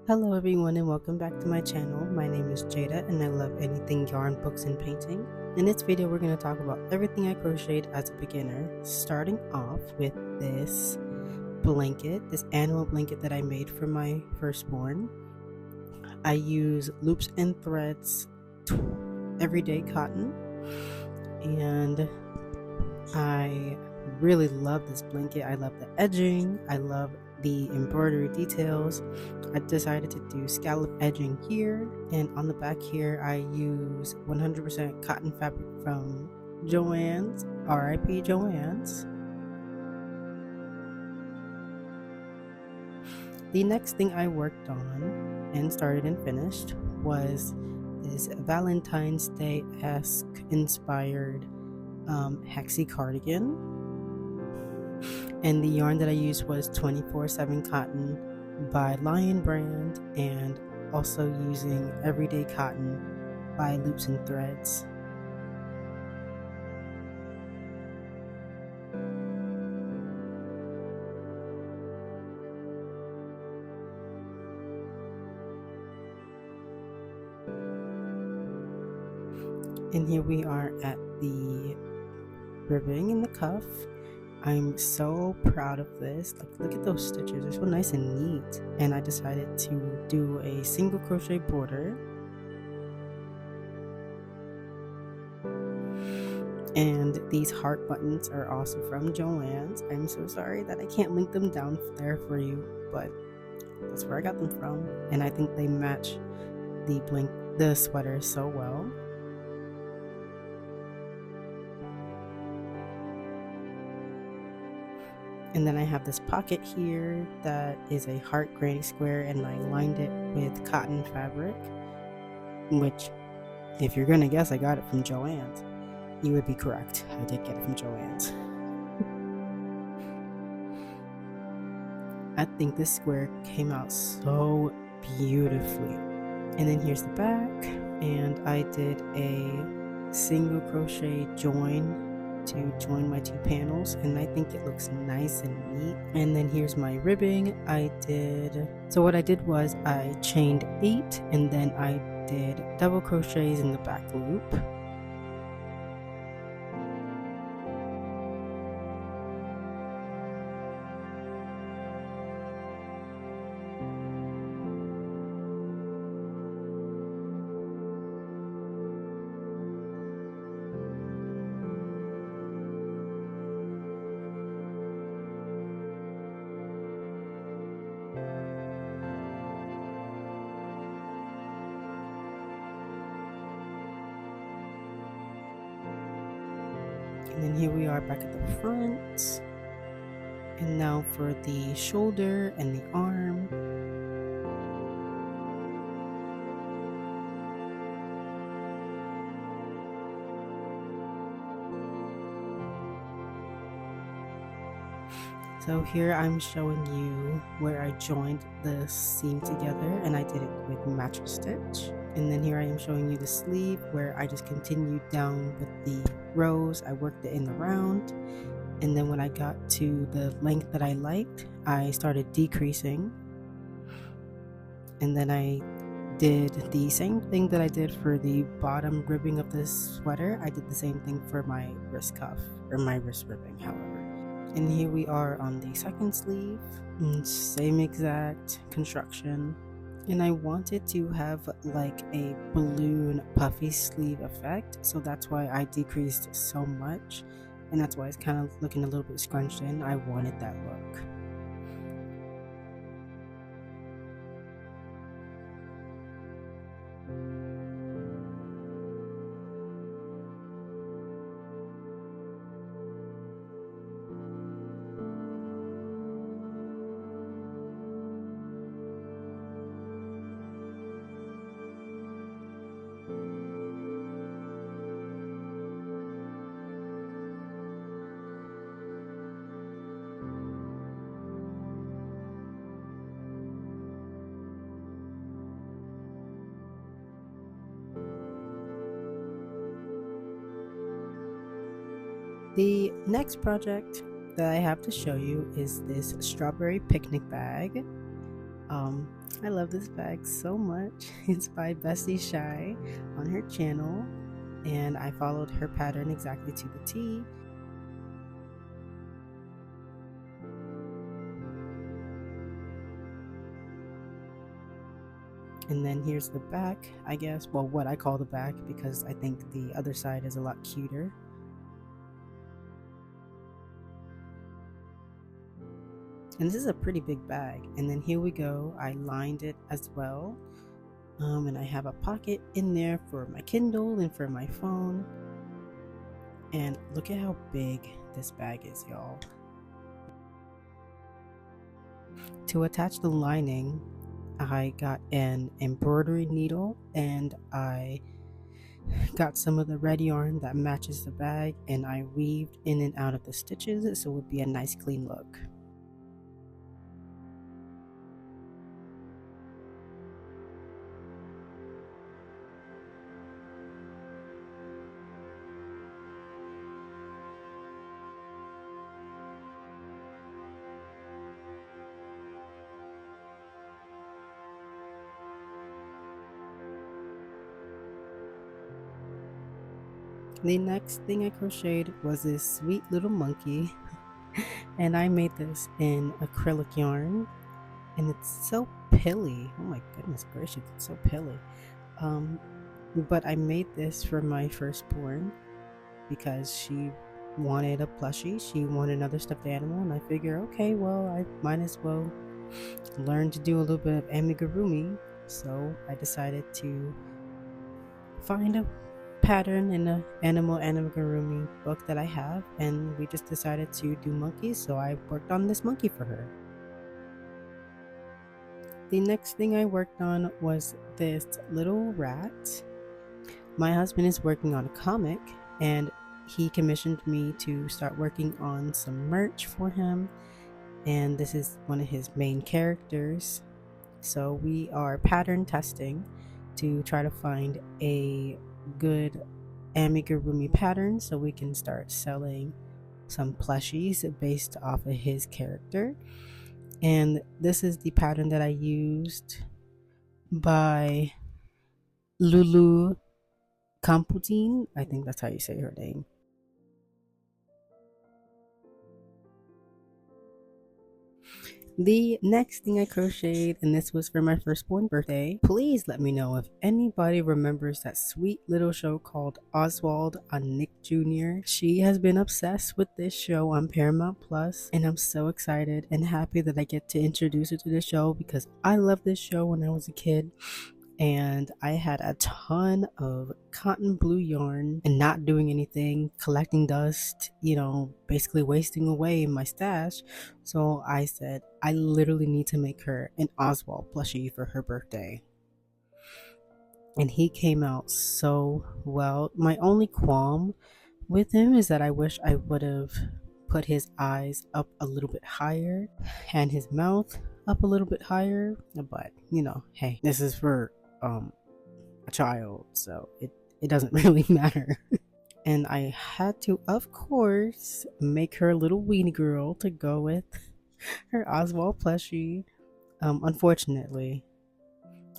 Hello everyone and welcome back to my channel. My name is Jada and I love anything yarn, books, and painting. In this video we're going to talk about everything I crocheted as a beginner, starting off with this blanket, this animal blanket that I made for my firstborn. I use loops and threads, everyday cotton, and I really love this blanket. I love the edging, I love the embroidery details. I decided to do scallop edging here, and on the back here I use 100% cotton fabric from Joann's, RIP Joann's. The next thing I worked on and started and finished was this Valentine's Day-esque inspired hexie cardigan. And the yarn that I used was 24/7 cotton by Lion brand, and also using everyday cotton by Loops and Threads. And here we are at the ribbing in the cuff. I'm so proud of this. Look at those stitches, they're so nice and neat. And I decided to do a single crochet border. And these heart buttons are also from Joann's. I'm so sorry that I can't link them down there for you, but that's where I got them from. And I think they match the sweater so well. And then I have this pocket here that is a heart granny square, and I lined it with cotton fabric, which, if you're gonna guess I got it from Joann's, you would be correct. I did get it from Joann's. I think this square came out so beautifully. And then here's the back, and I did a single crochet join to join my two panels, and I think it looks nice and neat. And then here's my ribbing. So what I did was I chained 8, and then I did double crochets in the back loop. And then here we are back at the front. And now for the shoulder and the arm. So here I'm showing you where I joined the seam together, and I did it with mattress stitch. And then here I am showing you the sleeve, where I just continued down with the rows. I worked it in the round, and then when I got to the length that I liked, I started decreasing. And then I did the same thing that I did for the bottom ribbing of this sweater. I did the same thing for my wrist cuff, or my wrist ribbing, however. And here we are on the second sleeve, same exact construction. And I wanted to have like a balloon puffy sleeve effect, so that's why I decreased so much, and that's why it's kind of looking a little bit scrunched in. I wanted that look. The next project that I have to show you is this strawberry picnic bag. I love this bag so much. It's by babesssss on her channel, and I followed her pattern exactly to the T. And then here's the back, I guess. Well, what I call the back, because I think the other side is a lot cuter. And this is a pretty big bag. And then here we go. I lined it as well. And I have a pocket in there for my Kindle and for my phone. And look at how big this bag is, y'all. To attach the lining, I got an embroidery needle, and I got some of the red yarn that matches the bag, and I weaved in and out of the stitches so it would be a nice clean look. The next thing I crocheted was this sweet little monkey, and I made this in acrylic yarn, and it's so pilly. Oh my goodness gracious, it's so pilly. But I made this for my firstborn because she wanted a plushie. She wanted another stuffed animal, and I figure, okay, well, I might as well learn to do a little bit of amigurumi. So I decided to find a pattern in the animal amigurumi book that I have, and we just decided to do monkeys, so I worked on this monkey for her. The next thing I worked on was this little rat. My husband is working on a comic, and he commissioned me to start working on some merch for him, and this is one of his main characters. So we are pattern testing to try to find a good amigurumi pattern so we can start selling some plushies based off of his character. And this is the pattern that I used by Lulu Camputine. I think that's how you say her name. The next thing I crocheted, and this was for my firstborn birthday. Please let me know if anybody remembers that sweet little show called Oswald on Nick Jr. She has been obsessed with this show on Paramount Plus, and I'm so excited and happy that I get to introduce her to the show because I loved this show when I was a kid. And I had a ton of cotton blue yarn and not doing anything, collecting dust, basically wasting away in my stash. So I said, I literally need to make her an Oswald plushie for her birthday. And he came out so well. My only qualm with him is that I wish I would have put his eyes up a little bit higher and his mouth up a little bit higher. But, hey, this is for a child, so it doesn't really matter. And I had to, of course, make her a little weenie girl to go with her Oswald plushie. Unfortunately,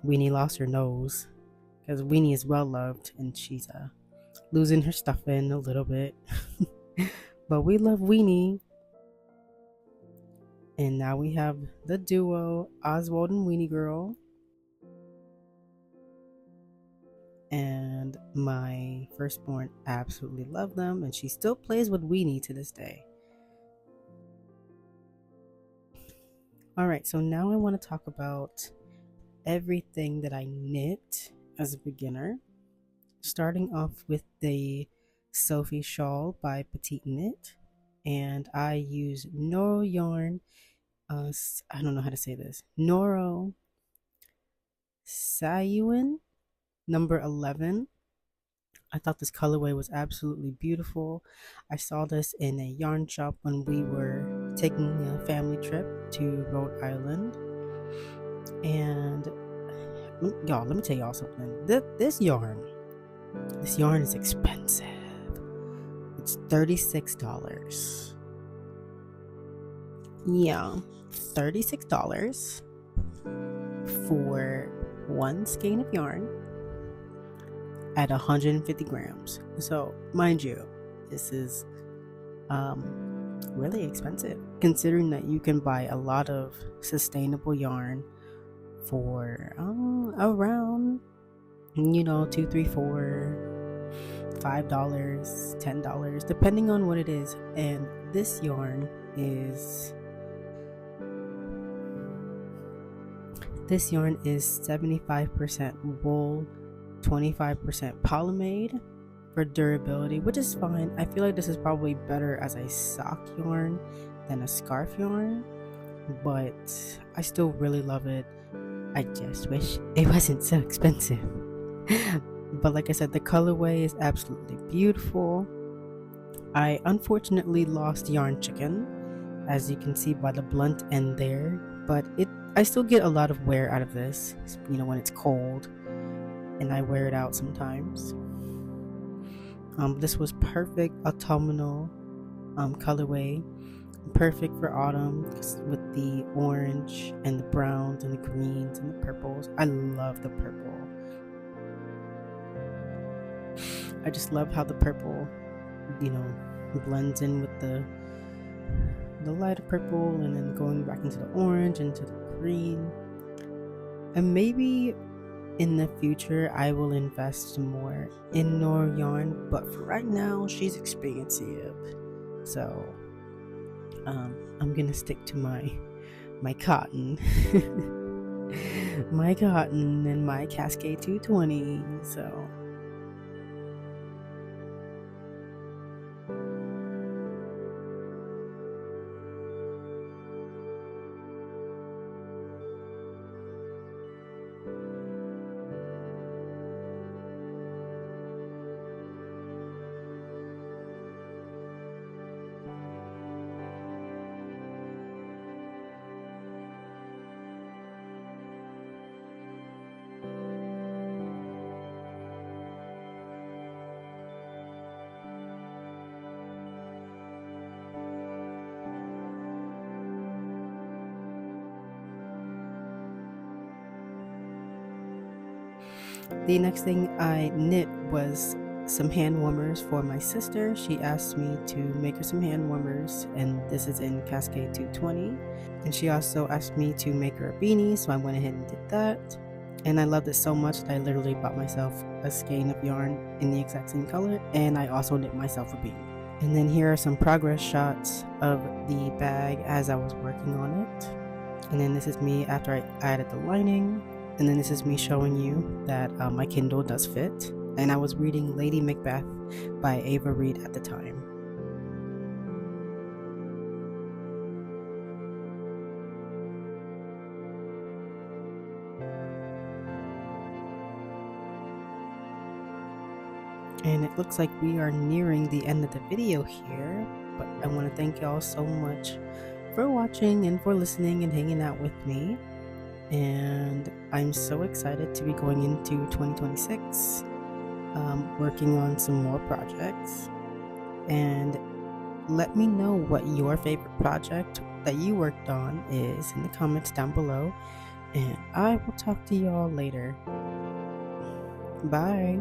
Weenie lost her nose because Weenie is well loved and she's losing her stuffing a little bit. But we love Weenie. And now we have the duo, Oswald and Weenie Girl. And my firstborn absolutely loved them, and she still plays with Weenie to this day. Alright, so now I want to talk about everything that I knit as a beginner. Starting off with the Sophie shawl by Petite Knit. And I use Noro yarn. I don't know how to say this. Noro Sayuin number 11. I thought this colorway was absolutely beautiful. I saw this in a yarn shop when we were taking a family trip to Rhode Island. And y'all, let me tell y'all something. This yarn is expensive. It's $36. Yeah, $36. for one skein of yarn at 150 grams. So mind you, this is really expensive considering that you can buy a lot of sustainable yarn for around, you know, $2, $3, $4, $5, $10, depending on what it is. And this yarn is 75% wool, 25% polymade for durability, which is fine. I feel like this is probably better as a sock yarn than a scarf yarn, but I still really love it. I just wish it wasn't so expensive. But like I said, the colorway is absolutely beautiful. I unfortunately lost yarn chicken, as you can see by the blunt end there, but I still get a lot of wear out of this, you know, when it's cold, and I wear it out sometimes. This was perfect autumnal colorway, perfect for autumn with the orange and the browns and the greens and the purples. I love the purple. I just love how the purple, you know, blends in with the lighter purple and then going back into the orange, into the green. And maybe in the future I will invest more in Nora yarn, but for right now she's expensive, so I'm gonna stick to my cotton my cotton and my Cascade 220. So the next thing I knit was some hand warmers for my sister. She asked me to make her some hand warmers, and this is in Cascade 220. And she also asked me to make her a beanie, so I went ahead and did that. And I loved it so much that I literally bought myself a skein of yarn in the exact same color, and I also knit myself a beanie. And then here are some progress shots of the bag as I was working on it. And then this is me after I added the lining. And then this is me showing you that my Kindle does fit. And I was reading Lady Macbeth by Ava Reid at the time. And it looks like we are nearing the end of the video here, but I want to thank y'all so much for watching and for listening and hanging out with me. And I'm so excited to be going into 2026, working on some more projects. And let me know what your favorite project that you worked on is in the comments down below, and I will talk to y'all later. Bye.